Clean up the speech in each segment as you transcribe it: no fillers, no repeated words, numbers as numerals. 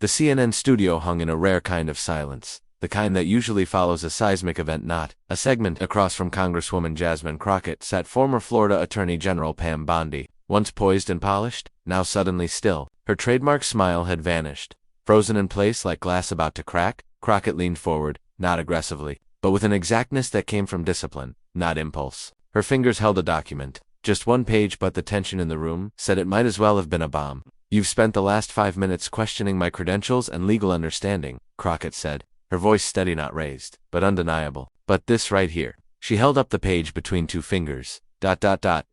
The CNN studio hung in a rare kind of silence, the kind that usually follows a seismic event. Not a segment across from Congresswoman Jasmine Crockett sat former Florida Attorney General Pam Bondi, once poised and polished, now suddenly still. Her trademark smile had vanished. Frozen in place like glass about to crack, Crockett leaned forward, not aggressively, but with an exactness that came from discipline, not impulse. Her fingers held a document. Just one page, but the tension in the room said it might as well have been a bomb. "You've spent the last 5 minutes questioning my credentials and legal understanding," Crockett said, her voice steady, not raised, but undeniable. "But this right here." She held up the page between two fingers.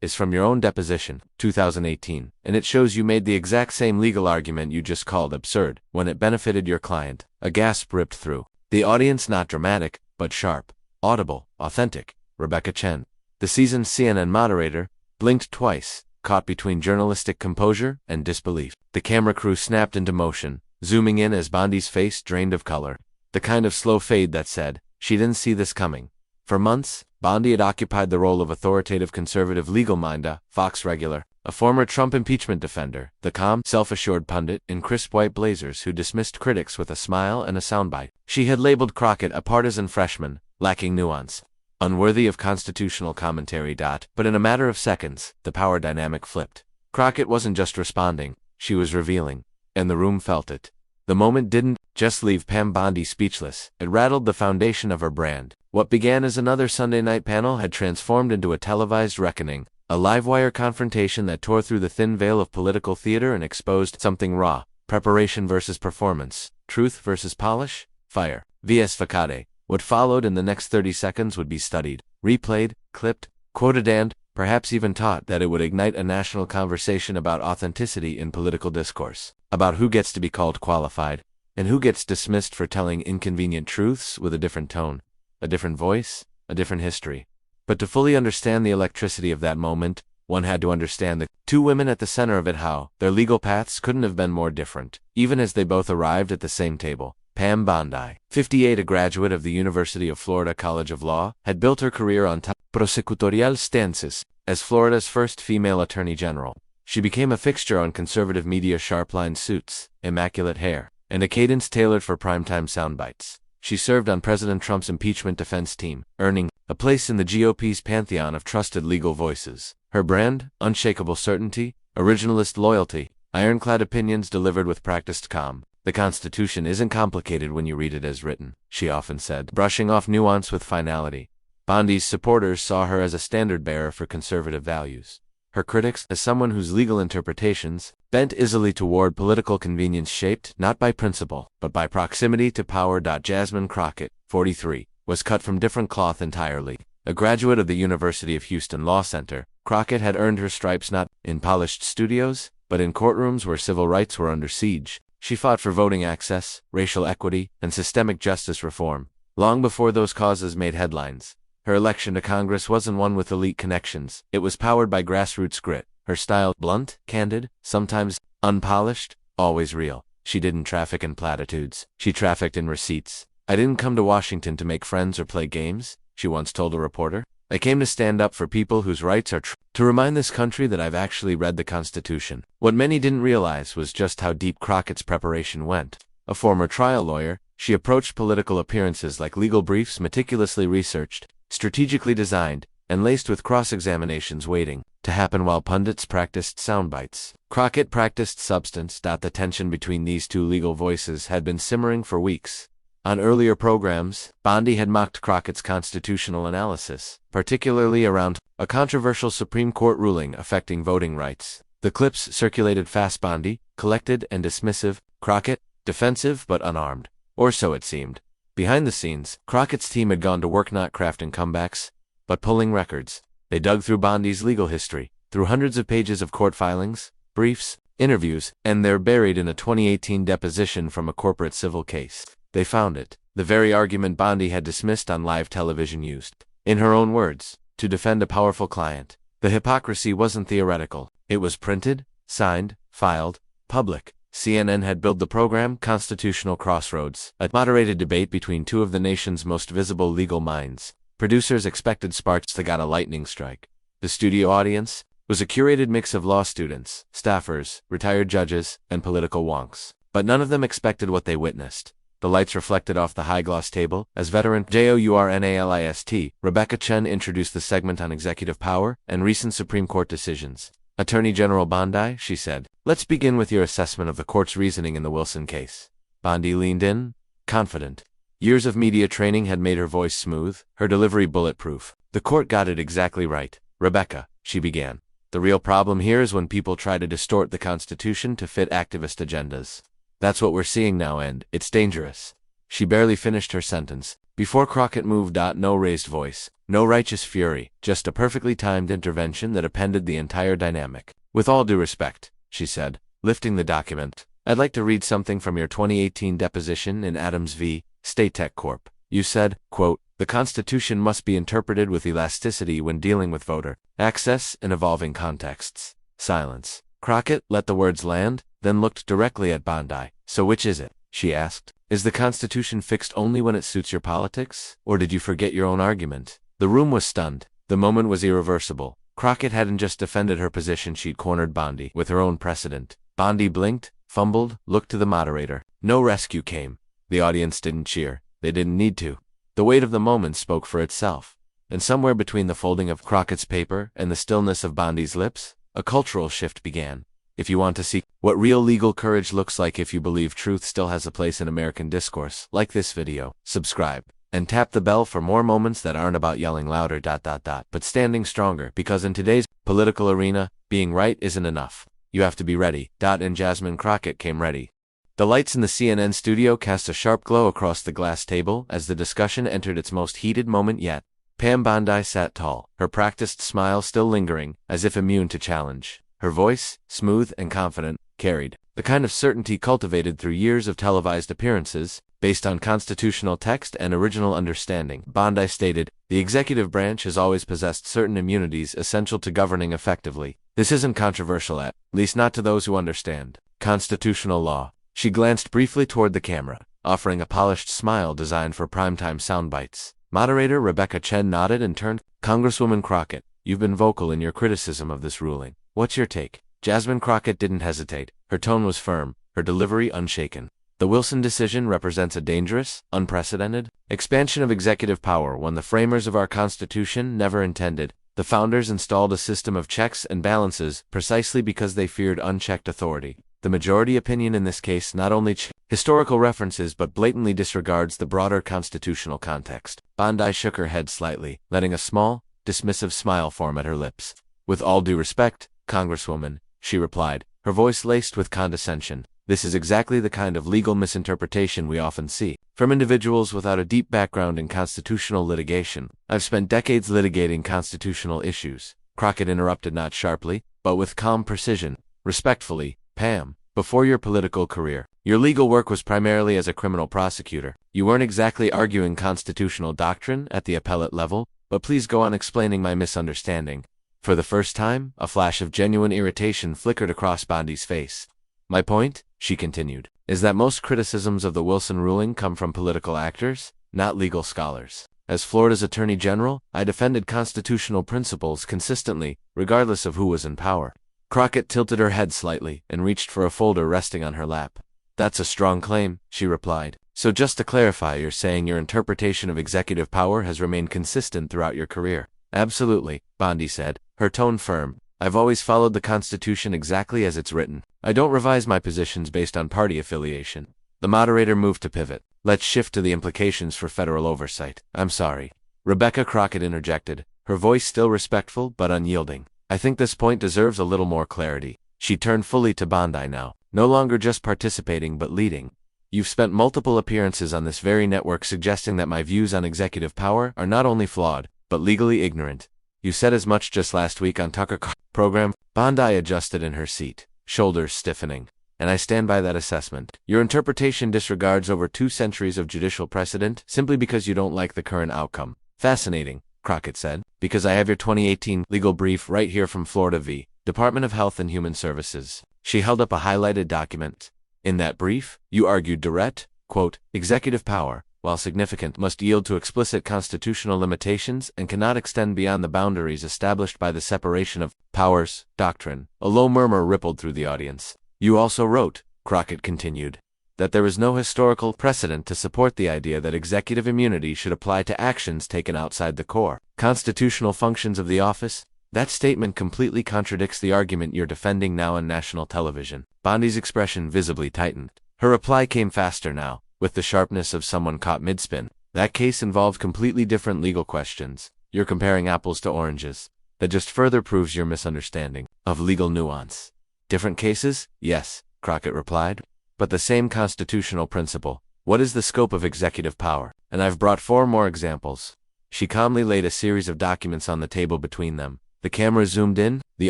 Is from your own deposition, 2018, and it shows you made the exact same legal argument you just called absurd when it benefited your client." A gasp ripped through the audience, not dramatic, but sharp, audible, authentic. Rebecca Chen, the seasoned CNN moderator, blinked twice, caught between journalistic composure and disbelief. The camera crew snapped into motion, zooming in as Bondi's face drained of color. The kind of slow fade that said, she didn't see this coming. For months, Bondi had occupied the role of authoritative conservative legal mind, a Fox regular, a former Trump impeachment defender, the calm, self-assured pundit in crisp white blazers who dismissed critics with a smile and a soundbite. She had labeled Crockett a partisan freshman, lacking nuance, unworthy of constitutional commentary. But in a matter of seconds, the power dynamic flipped. Crockett wasn't just responding, she was revealing, and the room felt it. The moment didn't just leave Pam Bondi speechless, it rattled the foundation of her brand. What began as another Sunday night panel had transformed into a televised reckoning, a live-wire confrontation that tore through the thin veil of political theater and exposed something raw: preparation versus performance, truth versus polish, fire vs facade. What followed in the next 30 seconds would be studied, replayed, clipped, quoted, and perhaps even taught that it would ignite a national conversation about authenticity in political discourse, about who gets to be called qualified, and who gets dismissed for telling inconvenient truths with a different tone, a different voice, a different history. But to fully understand the electricity of that moment, one had to understand the two women at the center of it, how their legal paths couldn't have been more different, even as they both arrived at the same table. Pam Bondi, 58, a graduate of the University of Florida College of Law, had built her career on top prosecutorial stances. As Florida's first female attorney general, she became a fixture on conservative media, sharp-lined suits, immaculate hair, and a cadence tailored for primetime soundbites. She served on President Trump's impeachment defense team, earning a place in the GOP's pantheon of trusted legal voices. Her brand: unshakable certainty, originalist loyalty, ironclad opinions delivered with practiced calm. "The Constitution isn't complicated when you read it as written," she often said, brushing off nuance with finality. Bondi's supporters saw her as a standard-bearer for conservative values. Her critics as someone whose legal interpretations bent easily toward political convenience, shaped not by principle, but by proximity to power. Jasmine Crockett, 43, was cut from different cloth entirely. A graduate of the University of Houston Law Center, Crockett had earned her stripes not in polished studios, but in courtrooms where civil rights were under siege. She fought for voting access, racial equity, and systemic justice reform, long before those causes made headlines. Her election to Congress wasn't one with elite connections. It was powered by grassroots grit. Her style: blunt, candid, sometimes unpolished, always real. She didn't traffic in platitudes. She trafficked in receipts. "I didn't come to Washington to make friends or play games," she once told a reporter. "I came to stand up for people whose rights are to remind this country that I've actually read the Constitution." What many didn't realize was just how deep Crockett's preparation went. A former trial lawyer, she approached political appearances like legal briefs meticulously researched, strategically designed, and laced with cross-examinations waiting to happen while pundits practiced soundbites. Crockett practiced substance. The tension between these two legal voices had been simmering for weeks. On earlier programs, Bondi had mocked Crockett's constitutional analysis, particularly around a controversial Supreme Court ruling affecting voting rights. The clips circulated fast: Bondi, collected and dismissive; Crockett, defensive but unarmed. Or so it seemed. Behind the scenes, Crockett's team had gone to work not crafting comebacks, but pulling records. They dug through Bondi's legal history, through hundreds of pages of court filings, briefs, interviews, and they're buried in a 2018 deposition from a corporate civil case. They found it, the very argument Bondi had dismissed on live television, used, in her own words, to defend a powerful client. The hypocrisy wasn't theoretical. It was printed, signed, filed, public. CNN had billed the program Constitutional Crossroads, a moderated debate between two of the nation's most visible legal minds. Producers expected sparks that got a lightning strike. The studio audience was a curated mix of law students, staffers, retired judges, and political wonks. But none of them expected what they witnessed. The lights reflected off the high-gloss table as veteran journalist Rebecca Chen introduced the segment on executive power and recent Supreme Court decisions. Attorney General Bondi, she said, let's begin with your assessment of the court's reasoning in the Wilson case. Bondi leaned in, confident. Years of media training had made her voice smooth, her delivery bulletproof. The court got it exactly right. Rebecca, she began. The real problem here is when people try to distort the Constitution to fit activist agendas. That's what we're seeing now, and it's dangerous. She barely finished her sentence. Before Crockett moved. No raised voice, no righteous fury, just a perfectly timed intervention that appended the entire dynamic. With all due respect, she said, lifting the document, I'd like to read something from your 2018 deposition in Adams v. State Tech Corp. You said, quote, the Constitution must be interpreted with elasticity when dealing with voter access in evolving contexts. Silence. Crockett let the words land, then looked directly at Bondi. So which is it? She asked. Is the Constitution fixed only when it suits your politics? Or did you forget your own argument? The room was stunned. The moment was irreversible. Crockett hadn't just defended her position, she'd cornered Bondi with her own precedent. Bondi blinked, fumbled, looked to the moderator. No rescue came. The audience didn't cheer. They didn't need to. The weight of the moment spoke for itself. And somewhere between the folding of Crockett's paper and the stillness of Bondi's lips, a cultural shift began. If you want to see what real legal courage looks like, if you believe truth still has a place in American discourse, like this video, subscribe, and tap the bell for more moments that aren't about yelling louder, but standing stronger, because in today's political arena, being right isn't enough. You have to be ready. And Jasmine Crockett came ready. The lights in the CNN studio cast a sharp glow across the glass table as the discussion entered its most heated moment yet. Pam Bondi sat tall, her practiced smile still lingering, as if immune to challenge. Her voice, smooth and confident, carried the kind of certainty cultivated through years of televised appearances, based on constitutional text and original understanding. Bondi stated, the executive branch has always possessed certain immunities essential to governing effectively. This isn't controversial, at least not to those who understand constitutional law. She glanced briefly toward the camera, offering a polished smile designed for primetime soundbites. Moderator Rebecca Chen nodded and turned. Congresswoman Crockett, you've been vocal in your criticism of this ruling. What's your take? Jasmine Crockett didn't hesitate. Her tone was firm, her delivery unshaken. The Wilson decision represents a dangerous, unprecedented expansion of executive power, one the framers of our Constitution never intended. The founders installed a system of checks and balances precisely because they feared unchecked authority. The majority opinion in this case not only historical references but blatantly disregards the broader constitutional context. Bondi shook her head slightly, letting a small, dismissive smile form at her lips. With all due respect, Congresswoman, she replied, her voice laced with condescension. This is exactly the kind of legal misinterpretation we often see from individuals without a deep background in constitutional litigation. I've spent decades litigating constitutional issues. Crockett interrupted, not sharply, but with calm precision. Respectfully, Pam, before your political career, your legal work was primarily as a criminal prosecutor. You weren't exactly arguing constitutional doctrine at the appellate level, but please go on explaining my misunderstanding. For the first time, a flash of genuine irritation flickered across Bondi's face. My point, she continued, is that most criticisms of the Wilson ruling come from political actors, not legal scholars. As Florida's Attorney General, I defended constitutional principles consistently, regardless of who was in power. Crockett tilted her head slightly and reached for a folder resting on her lap. That's a strong claim, she replied. So just to clarify, you're saying your interpretation of executive power has remained consistent throughout your career? Absolutely, Bondi said, her tone firm. I've always followed the Constitution exactly as it's written. I don't revise my positions based on party affiliation. The moderator moved to pivot. Let's shift to the implications for federal oversight. I'm sorry. Rebecca Crockett interjected, her voice still respectful but unyielding. I think this point deserves a little more clarity. She turned fully to Bondi now, no longer just participating but leading. You've spent multiple appearances on this very network suggesting that my views on executive power are not only flawed, but legally ignorant. You said as much just last week on Tucker's program. Bondi adjusted in her seat, shoulders stiffening. And I stand by that assessment. Your interpretation disregards over 2 centuries of judicial precedent simply because you don't like the current outcome. Fascinating, Crockett said, because I have your 2018 legal brief right here from Florida v. Department of Health and Human Services. She held up a highlighted document. In that brief, you argued direct, quote, executive power, while significant, must yield to explicit constitutional limitations and cannot extend beyond the boundaries established by the separation of powers doctrine. A low murmur rippled through the audience. You also wrote, Crockett continued, that there is no historical precedent to support the idea that executive immunity should apply to actions taken outside the core constitutional functions of the office. That statement completely contradicts the argument you're defending now on national television. Bondi's expression visibly tightened. Her reply came faster now, with the sharpness of someone caught mid-spin. That case involved completely different legal questions. You're comparing apples to oranges. That just further proves your misunderstanding of legal nuance. Different cases? Yes, Crockett replied. But the same constitutional principle. What is the scope of executive power? And I've brought 4 more examples. She calmly laid a series of documents on the table between them. The camera zoomed in, the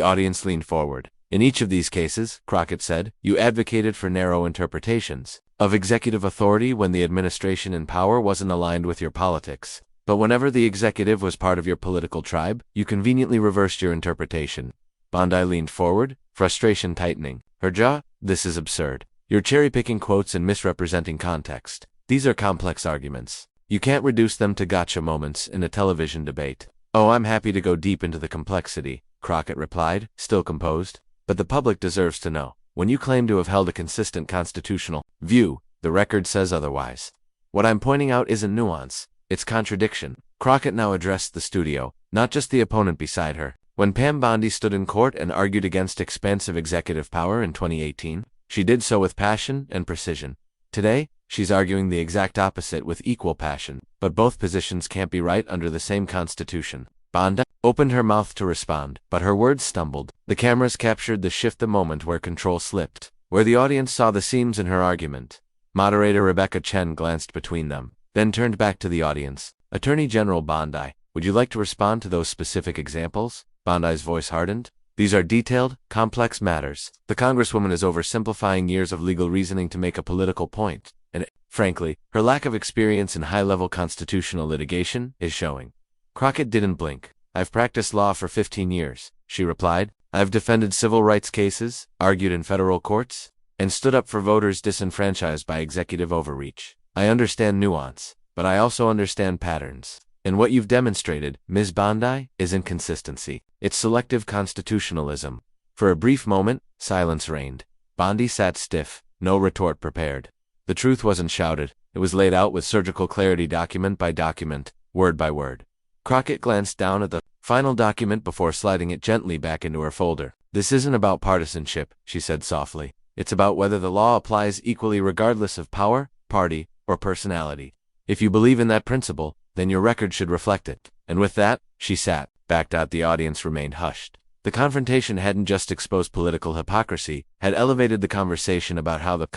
audience leaned forward. In each of these cases, Crockett said, you advocated for narrow interpretations of executive authority when the administration in power wasn't aligned with your politics. But whenever the executive was part of your political tribe, you conveniently reversed your interpretation. Bondi leaned forward, frustration tightening her jaw. This is absurd. You're cherry-picking quotes and misrepresenting context. These are complex arguments. You can't reduce them to gotcha moments in a television debate. Oh, I'm happy to go deep into the complexity, Crockett replied, still composed. But the public deserves to know. When you claim to have held a consistent constitutional view, the record says otherwise. What I'm pointing out isn't nuance, it's contradiction. Crockett now addressed the studio, not just the opponent beside her. When Pam Bondi stood in court and argued against expansive executive power in 2018, she did so with passion and precision. Today, she's arguing the exact opposite with equal passion, but both positions can't be right under the same constitution. Bondi opened her mouth to respond, but her words stumbled. The cameras captured the moment where control slipped, where the audience saw the seams in her argument. Moderator Rebecca Chen glanced between them, then turned back to the audience. Attorney General Bondi, would you like to respond to those specific examples? Bondi's voice hardened. These are detailed, complex matters. The Congresswoman is oversimplifying years of legal reasoning to make a political point, and, frankly, her lack of experience in high-level constitutional litigation is showing. Crockett didn't blink. I've practiced law for 15 years, she replied. I've defended civil rights cases, argued in federal courts, and stood up for voters disenfranchised by executive overreach. I understand nuance, but I also understand patterns. And what you've demonstrated, Ms. Bondi, is inconsistency. It's selective constitutionalism. For a brief moment, silence reigned. Bondi sat stiff, no retort prepared. The truth wasn't shouted, it was laid out with surgical clarity document by document, word by word. Crockett glanced down at the final document before sliding it gently back into her folder. This isn't about partisanship, she said softly. It's about whether the law applies equally regardless of power, party, or personality. If you believe in that principle, then your record should reflect it. And with that, she sat, backed out. The audience remained hushed. The confrontation hadn't just exposed political hypocrisy, had elevated the conversation about how the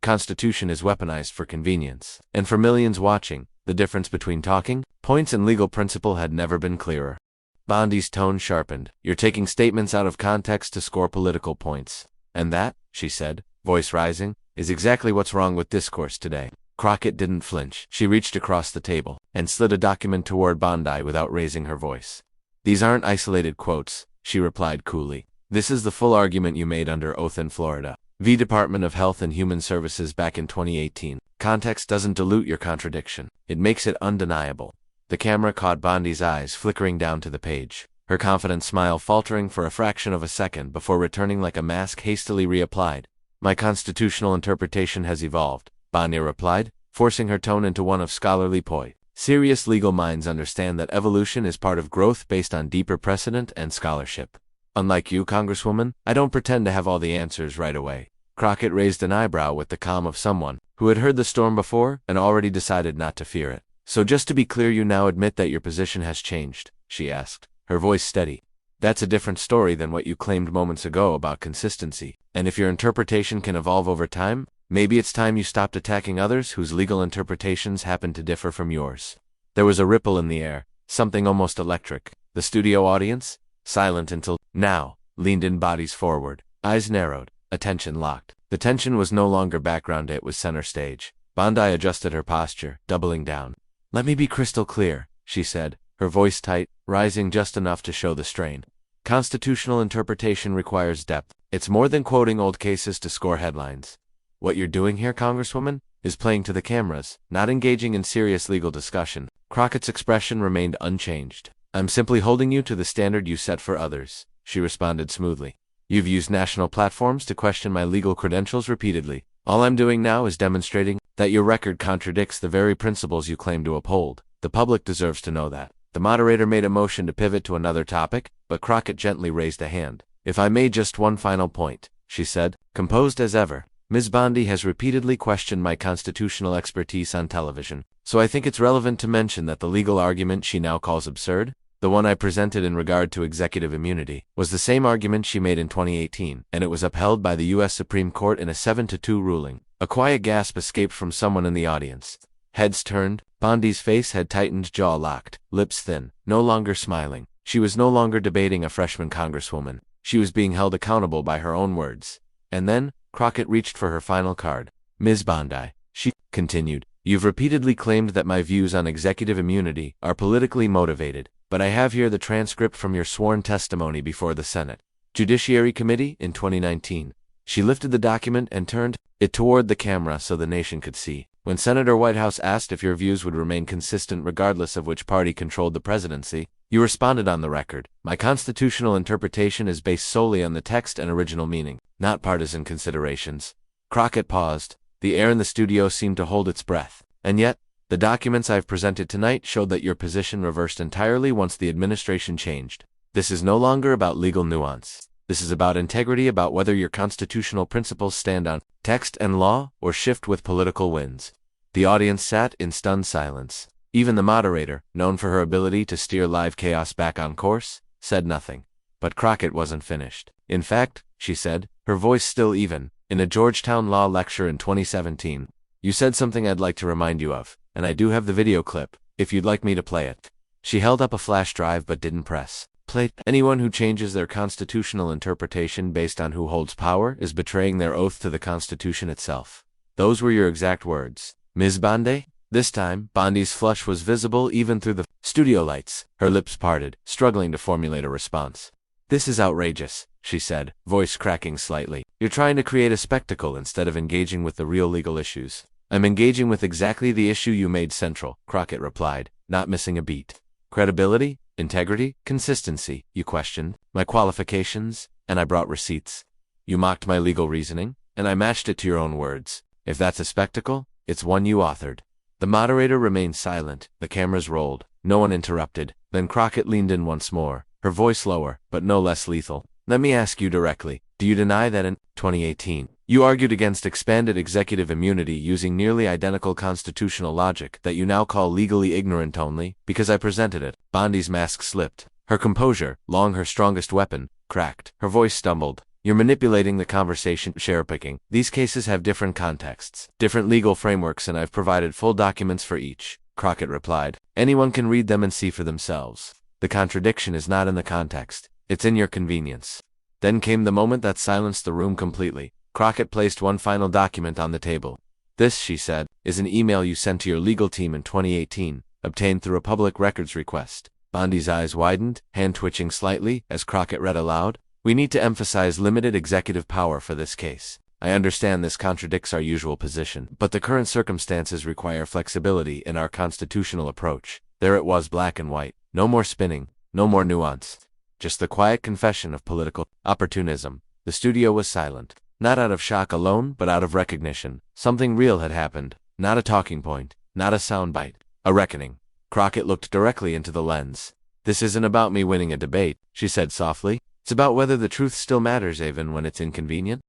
Constitution is weaponized for convenience. And for millions watching, the difference between talking points and legal principle had never been clearer. Bondi's tone sharpened. You're taking statements out of context to score political points. And that, she said, voice rising, is exactly what's wrong with discourse today. Crockett didn't flinch. She reached across the table and slid a document toward Bondi without raising her voice. These aren't isolated quotes, she replied coolly. This is the full argument you made under oath in Florida v. Department of Health and Human Services back in 2018. Context doesn't dilute your contradiction. It makes it undeniable. The camera caught Bondi's eyes flickering down to the page, her confident smile faltering for a fraction of a second before returning like a mask hastily reapplied. My constitutional interpretation has evolved, Bondi replied, forcing her tone into one of scholarly poise. Serious legal minds understand that evolution is part of growth based on deeper precedent and scholarship. Unlike you, Congresswoman, I don't pretend to have all the answers right away. Crockett raised an eyebrow with the calm of someone who had heard the storm before and already decided not to fear it. So just to be clear, you now admit that your position has changed, she asked, her voice steady. That's a different story than what you claimed moments ago about consistency. And if your interpretation can evolve over time, maybe it's time you stopped attacking others whose legal interpretations happen to differ from yours. There was a ripple in the air, something almost electric. The studio audience, silent until now, leaned in bodies forward, eyes narrowed, attention locked. The tension was no longer background, it was center stage. Bondi adjusted her posture, doubling down. Let me be crystal clear, she said, her voice tight, rising just enough to show the strain. Constitutional interpretation requires depth. It's more than quoting old cases to score headlines. What you're doing here, Congresswoman, is playing to the cameras, not engaging in serious legal discussion. Crockett's expression remained unchanged. I'm simply holding you to the standard you set for others, she responded smoothly. You've used national platforms to question my legal credentials repeatedly. All I'm doing now is demonstrating that your record contradicts the very principles you claim to uphold. The public deserves to know that. The moderator made a motion to pivot to another topic, but Crockett gently raised a hand. If I may, just one final point, she said, composed as ever. Ms. Bondi has repeatedly questioned my constitutional expertise on television, so I think it's relevant to mention that the legal argument she now calls absurd, the one I presented in regard to executive immunity, was the same argument she made in 2018, and it was upheld by the U.S. Supreme Court in a 7-2 ruling. A quiet gasp escaped from someone in the audience. Heads turned, Bondi's face had tightened, jaw locked, lips thin, no longer smiling. She was no longer debating a freshman congresswoman. She was being held accountable by her own words. And then, Crockett reached for her final card. Ms. Bondi, she continued, you've repeatedly claimed that my views on executive immunity are politically motivated, but I have here the transcript from your sworn testimony before the Senate Judiciary Committee in 2019. She lifted the document and turned it toward the camera so the nation could see. When Senator Whitehouse asked if your views would remain consistent regardless of which party controlled the presidency, you responded on the record, my constitutional interpretation is based solely on the text and original meaning, not partisan considerations. Crockett paused. The air in the studio seemed to hold its breath. And yet, the documents I've presented tonight showed that your position reversed entirely once the administration changed. This is no longer about legal nuance. This is about integrity, about whether your constitutional principles stand on text and law or shift with political winds. The audience sat in stunned silence. Even the moderator, known for her ability to steer live chaos back on course, said nothing. But Crockett wasn't finished. In fact, she said, her voice still even, in a Georgetown law lecture in 2017, you said something I'd like to remind you of, and I do have the video clip, if you'd like me to play it. She held up a flash drive but didn't press play. Anyone who changes their constitutional interpretation based on who holds power is betraying their oath to the Constitution itself. Those were your exact words. Ms. Bondi? This time, Bondi's flush was visible even through the studio lights. Her lips parted, struggling to formulate a response. This is outrageous, she said, voice cracking slightly. You're trying to create a spectacle instead of engaging with the real legal issues. I'm engaging with exactly the issue you made central, Crockett replied, not missing a beat. Credibility, integrity, consistency, you questioned, my qualifications, and I brought receipts. You mocked my legal reasoning, and I matched it to your own words. If that's a spectacle, it's one you authored. The moderator remained silent, the cameras rolled, no one interrupted. Then Crockett leaned in once more, her voice lower, but no less lethal. Let me ask you directly, do you deny that in 2018, you argued against expanded executive immunity using nearly identical constitutional logic that you now call legally ignorant only because I presented it? Bondi's mask slipped. Her composure, long her strongest weapon, cracked. Her voice stumbled. You're manipulating the conversation, cherry-picking. These cases have different contexts, different legal frameworks, and I've provided full documents for each, Crockett replied. Anyone can read them and see for themselves. The contradiction is not in the context. It's in your convenience. Then came the moment that silenced the room completely. Crockett placed one final document on the table. This, she said, is an email you sent to your legal team in 2018, obtained through a public records request. Bondi's eyes widened, hand twitching slightly, as Crockett read aloud. We need to emphasize limited executive power for this case. I understand this contradicts our usual position, but the current circumstances require flexibility in our constitutional approach. There it was, black and white. No more spinning, no more nuance. Just the quiet confession of political opportunism. The studio was silent. Not out of shock alone, but out of recognition. Something real had happened. Not a talking point, not a soundbite. A reckoning. Crockett looked directly into the lens. This isn't about me winning a debate, she said softly. It's about whether the truth still matters even when it's inconvenient.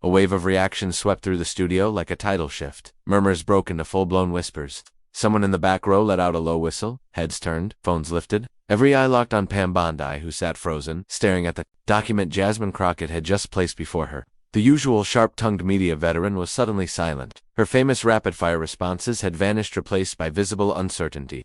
A wave of reaction swept through the studio like a tidal shift. Murmurs broke into full-blown whispers. Someone in the back row let out a low whistle. Heads turned, phones lifted. Every eye locked on Pam Bondi, who sat frozen, staring at the document Jasmine Crockett had just placed before her. The usual sharp-tongued media veteran was suddenly silent. Her famous rapid-fire responses had vanished, replaced by visible uncertainty.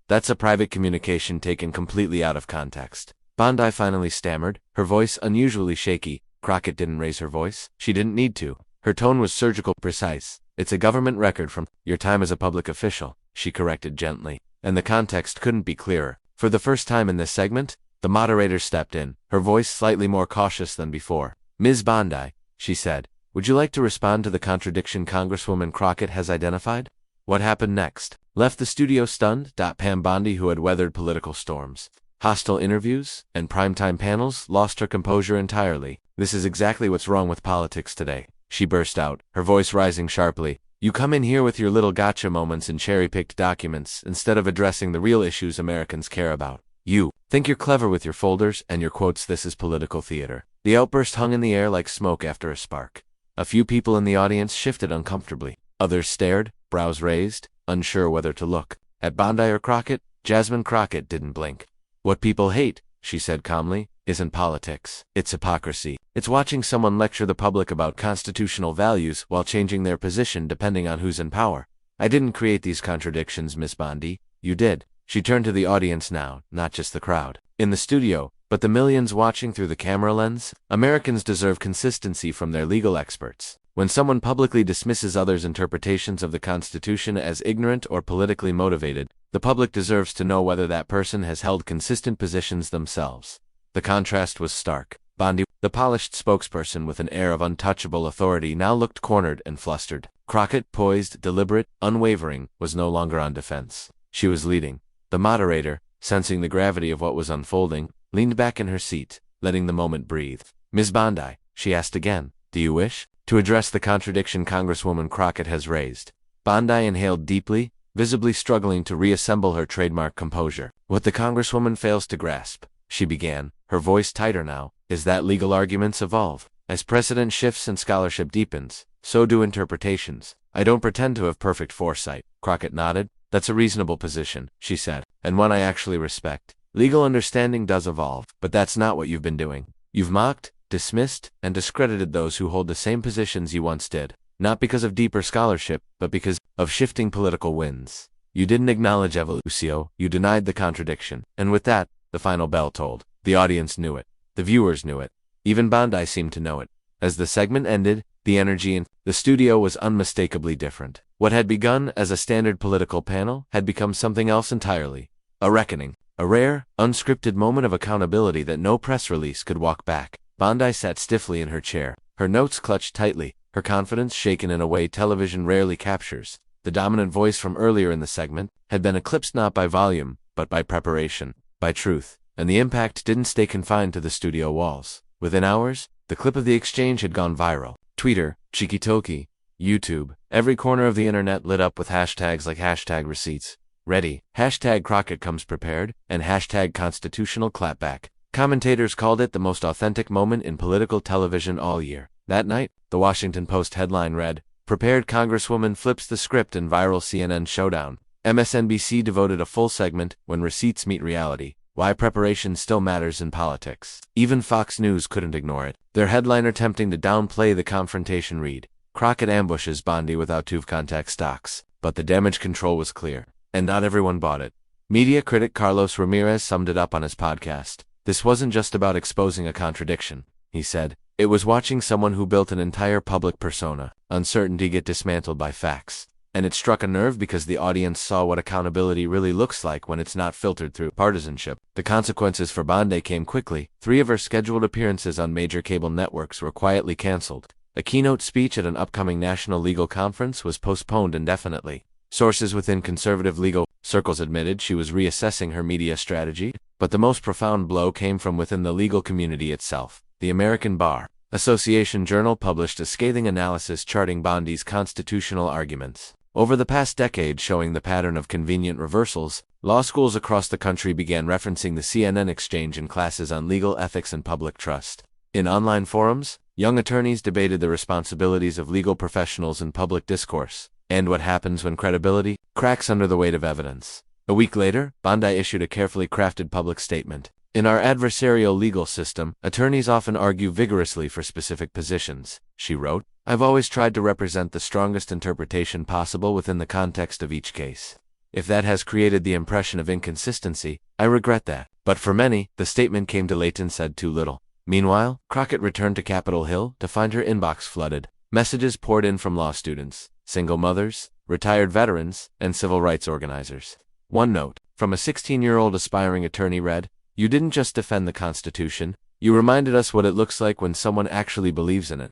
That's a private communication taken completely out of context. Bondi finally stammered, her voice unusually shaky. Crockett didn't raise her voice. She didn't need to. Her tone was surgical, precise. It's a government record from your time as a public official, she corrected gently. And the context couldn't be clearer. For the first time in this segment, the moderator stepped in, her voice slightly more cautious than before. Ms. Bondi, she said, would you like to respond to the contradiction Congresswoman Crockett has identified? What happened next left the studio stunned. Pam Bondi, who had weathered political storms, hostile interviews, and primetime panels, lost her composure entirely. "This is exactly what's wrong with politics today," she burst out, her voice rising sharply. "You come in here with your little gotcha moments and cherry-picked documents instead of addressing the real issues Americans care about. You think you're clever with your folders and your quotes. This is political theater." The outburst hung in the air like smoke after a spark. A few people in the audience shifted uncomfortably. Others stared, brows raised, unsure whether to look at Bondi or Crockett. Jasmine Crockett didn't blink. "What people hate," she said calmly, "isn't politics. It's hypocrisy. It's watching someone lecture the public about constitutional values while changing their position depending on who's in power. I didn't create these contradictions, Miss Bondi. You did." She turned to the audience now, not just the crowd in the studio, but the millions watching through the camera lens. Americans deserve consistency from their legal experts. When someone publicly dismisses others' interpretations of the Constitution as ignorant or politically motivated, the public deserves to know whether that person has held consistent positions themselves. The contrast was stark. Bondi, the polished spokesperson with an air of untouchable authority, now looked cornered and flustered. Crockett, poised, deliberate, unwavering, was no longer on defense. She was leading. The moderator, sensing the gravity of what was unfolding, leaned back in her seat, letting the moment breathe. "Ms. Bondi," she asked again, "do you wish to address the contradiction Congresswoman Crockett has raised?" Bondi inhaled deeply, visibly struggling to reassemble her trademark composure. "What the Congresswoman fails to grasp," she began, her voice tighter now, "is that legal arguments evolve. As precedent shifts and scholarship deepens, so do interpretations. I don't pretend to have perfect foresight." Crockett nodded. "That's a reasonable position," she said, "and one I actually respect. Legal understanding does evolve, but that's not what you've been doing. You've mocked, dismissed, and discredited those who hold the same positions you once did, not because of deeper scholarship, but because of shifting political winds. You didn't acknowledge evolution, you denied the contradiction." And with that, the final bell tolled. The audience knew it. The viewers knew it. Even Bondi seemed to know it. As the segment ended, the energy in the studio was unmistakably different. What had begun as a standard political panel had become something else entirely. A reckoning. A rare, unscripted moment of accountability that no press release could walk back. Bondi sat stiffly in her chair, her notes clutched tightly, her confidence shaken in a way television rarely captures. The dominant voice from earlier in the segment had been eclipsed not by volume, but by preparation, by truth, and the impact didn't stay confined to the studio walls. Within hours, the clip of the exchange had gone viral. Twitter, Chikitoki, YouTube, every corner of the internet lit up with hashtags like hashtag receipts ready, hashtag Crockett comes prepared, and hashtag constitutional clapback. Commentators called it the most authentic moment in political television all year. That night, the Washington Post headline read, "Prepared Congresswoman flips the script in viral CNN showdown." MSNBC devoted a full segment, "When Receipts Meet Reality, Why Preparation Still Matters in Politics." Even Fox News couldn't ignore it, their headliner attempting to downplay the confrontation read, "Crockett ambushes Bondi without two contact stocks." But the damage control was clear, and not everyone bought it. Media critic Carlos Ramirez summed it up on his podcast. "This wasn't just about exposing a contradiction," he said. "It was watching someone who built an entire public persona, uncertainty, get dismantled by facts." And it struck a nerve because the audience saw what accountability really looks like when it's not filtered through partisanship. The consequences for Bondi came quickly. 3 of her scheduled appearances on major cable networks were quietly canceled. A keynote speech at an upcoming national legal conference was postponed indefinitely. Sources within conservative legal circles admitted she was reassessing her media strategy, but the most profound blow came from within the legal community itself. The American Bar Association Journal published a scathing analysis charting Bondi's constitutional arguments. Over the past decade, showing the pattern of convenient reversals, law schools across the country began referencing the CNN exchange in classes on legal ethics and public trust. In online forums, young attorneys debated the responsibilities of legal professionals in public discourse, and what happens when credibility cracks under the weight of evidence. A week later, Bondi issued a carefully crafted public statement. "In our adversarial legal system, attorneys often argue vigorously for specific positions," she wrote. "I've always tried to represent the strongest interpretation possible within the context of each case. If that has created the impression of inconsistency, I regret that. But for many, the statement came too late and said too little." Meanwhile, Crockett returned to Capitol Hill to find her inbox flooded. Messages poured in from law students, single mothers, retired veterans, and civil rights organizers. One note from a 16-year-old aspiring attorney read, "You didn't just defend the Constitution, you reminded us what it looks like when someone actually believes in it."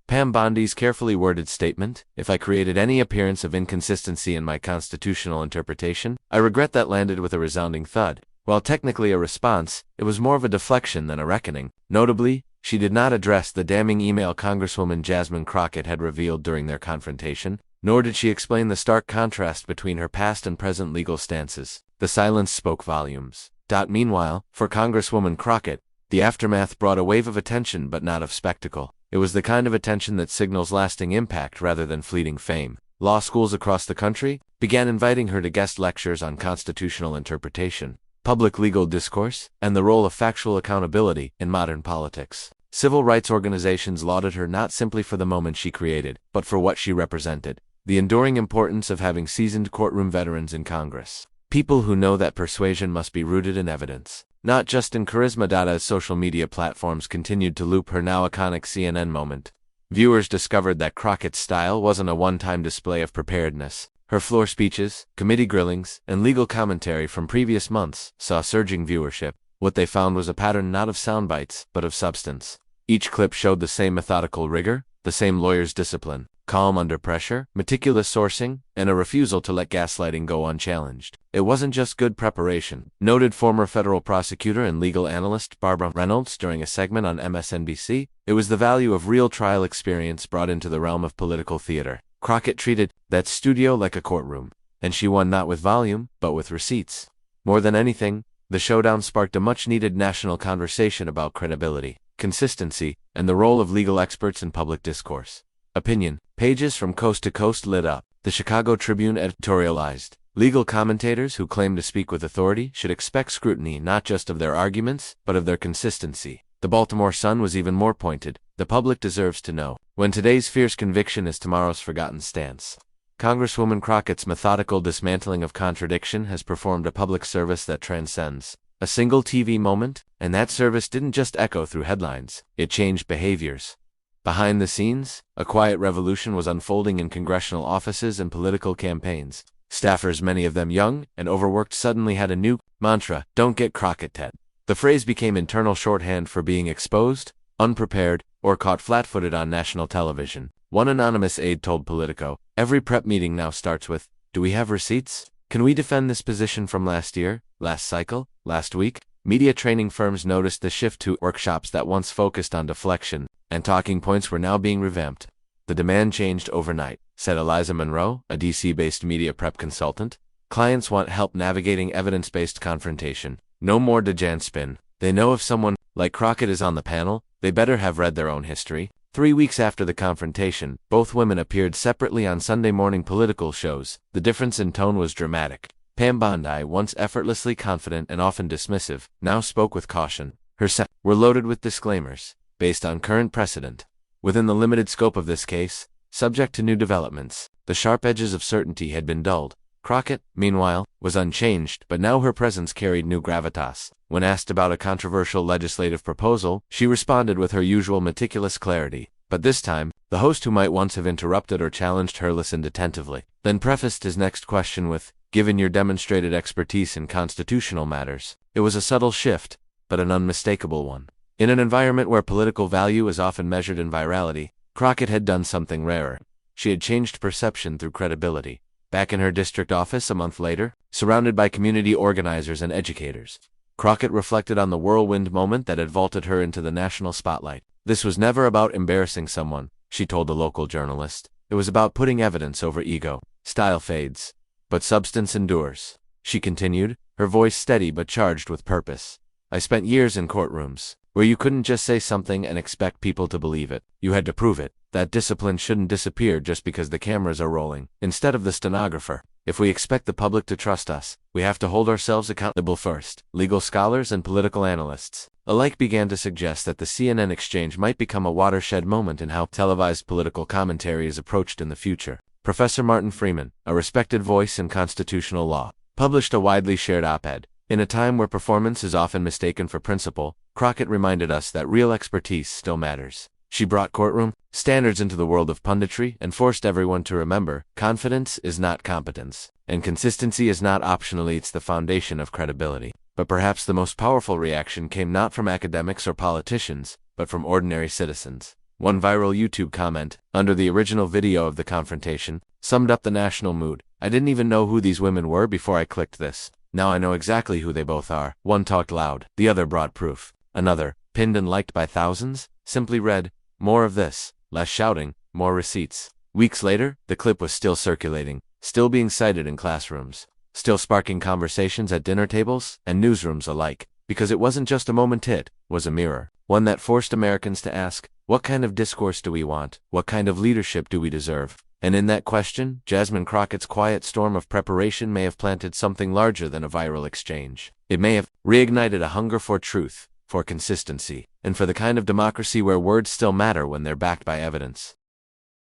Pam Bondi's carefully worded statement, "If I created any appearance of inconsistency in my constitutional interpretation, I regret," that landed with a resounding thud. While technically a response, it was more of a deflection than a reckoning. Notably, she did not address the damning email Congresswoman Jasmine Crockett had revealed during their confrontation, nor did she explain the stark contrast between her past and present legal stances. The silence spoke volumes. Meanwhile, for Congresswoman Crockett, the aftermath brought a wave of attention but not of spectacle. It was the kind of attention that signals lasting impact rather than fleeting fame. Law schools across the country began inviting her to guest lectures on constitutional interpretation, public legal discourse, and the role of factual accountability in modern politics. Civil rights organizations lauded her not simply for the moment she created, but for what she represented: the enduring importance of having seasoned courtroom veterans in Congress. People who know that persuasion must be rooted in evidence, not just in charisma. As social media platforms continued to loop her now iconic CNN moment, viewers discovered that Crockett's style wasn't a one-time display of preparedness. Her floor speeches, committee grillings, and legal commentary from previous months saw surging viewership. What they found was a pattern not of sound bites, but of substance. Each clip showed the same methodical rigor, the same lawyer's discipline, calm under pressure, meticulous sourcing, and a refusal to let gaslighting go unchallenged. It wasn't just good preparation, noted former federal prosecutor and legal analyst Barbara Reynolds during a segment on MSNBC. It was the value of real trial experience brought into the realm of political theater. Crockett treated that studio like a courtroom, and she won not with volume, but with receipts. More than anything, the showdown sparked a much-needed national conversation about credibility, consistency, and the role of legal experts in public discourse. Opinion pages from coast to coast lit up. The Chicago Tribune editorialized, "Legal commentators who claim to speak with authority should expect scrutiny not just of their arguments, but of their consistency." The Baltimore Sun was even more pointed, "The public deserves to know when today's fierce conviction is tomorrow's forgotten stance." Congresswoman Crockett's methodical dismantling of contradiction has performed a public service that transcends a single TV moment, and that service didn't just echo through headlines, it changed behaviors. Behind the scenes, a quiet revolution was unfolding in congressional offices and political campaigns. Staffers, many of them young and overworked, suddenly had a new mantra: "Don't get Crockett." The phrase became internal shorthand for being exposed, unprepared, or caught flat-footed on national television. One anonymous aide told Politico, "Every prep meeting now starts with, 'Do we have receipts? Can we defend this position from last year, last cycle, last week?'" Media training firms noticed the shift to workshops that once focused on deflection and talking points were now being revamped. The demand changed overnight, said Eliza Monroe, a DC-based media prep consultant. Clients want help navigating evidence-based confrontation. No more Dejan spin. They know if someone like Crockett is on the panel, they better have read their own history. 3 weeks after the confrontation, both women appeared separately on Sunday morning political shows. The difference in tone was dramatic. Pam Bondi, once effortlessly confident and often dismissive, now spoke with caution. Her sentences were loaded with disclaimers, based on current precedent. Within the limited scope of this case, subject to new developments, the sharp edges of certainty had been dulled. Crockett, meanwhile, was unchanged, but now her presence carried new gravitas. When asked about a controversial legislative proposal, she responded with her usual meticulous clarity. But this time, the host, who might once have interrupted or challenged her, listened attentively, then prefaced his next question with, "Given your demonstrated expertise in constitutional matters." It was a subtle shift, but an unmistakable one. In an environment where political value is often measured in virality, Crockett had done something rarer. She had changed perception through credibility. Back in her district office a month later, surrounded by community organizers and educators, Crockett reflected on the whirlwind moment that had vaulted her into the national spotlight. "This was never about embarrassing someone," she told a local journalist. "It was about putting evidence over ego. Style fades, but substance endures." She continued, her voice steady but charged with purpose. "I spent years in courtrooms, where you couldn't just say something and expect people to believe it. You had to prove it. That discipline shouldn't disappear just because the cameras are rolling, instead of the stenographer. If we expect the public to trust us, we have to hold ourselves accountable first." Legal scholars and political analysts alike began to suggest that the CNN exchange might become a watershed moment in how televised political commentary is approached in the future. Professor Martin Freeman, a respected voice in constitutional law, published a widely shared op-ed. "In a time where performance is often mistaken for principle, Crockett reminded us that real expertise still matters." She brought courtroom standards into the world of punditry and forced everyone to remember, confidence is not competence, and consistency is not optional. It's the foundation of credibility. But perhaps the most powerful reaction came not from academics or politicians, but from ordinary citizens. One viral YouTube comment, under the original video of the confrontation, summed up the national mood. "I didn't even know who these women were before I clicked this. Now I know exactly who they both are. One talked loud, the other brought proof. Another, pinned and liked by thousands, simply read, "More of this, less shouting, more receipts." Weeks later, the clip was still circulating, still being cited in classrooms, still sparking conversations at dinner tables and newsrooms alike, because it wasn't just a moment, it was a mirror, one that forced Americans to ask, what kind of discourse do we want? What kind of leadership do we deserve? And in that question, Jasmine Crockett's quiet storm of preparation may have planted something larger than a viral exchange. It may have reignited a hunger for truth, for consistency, and for the kind of democracy where words still matter when they're backed by evidence.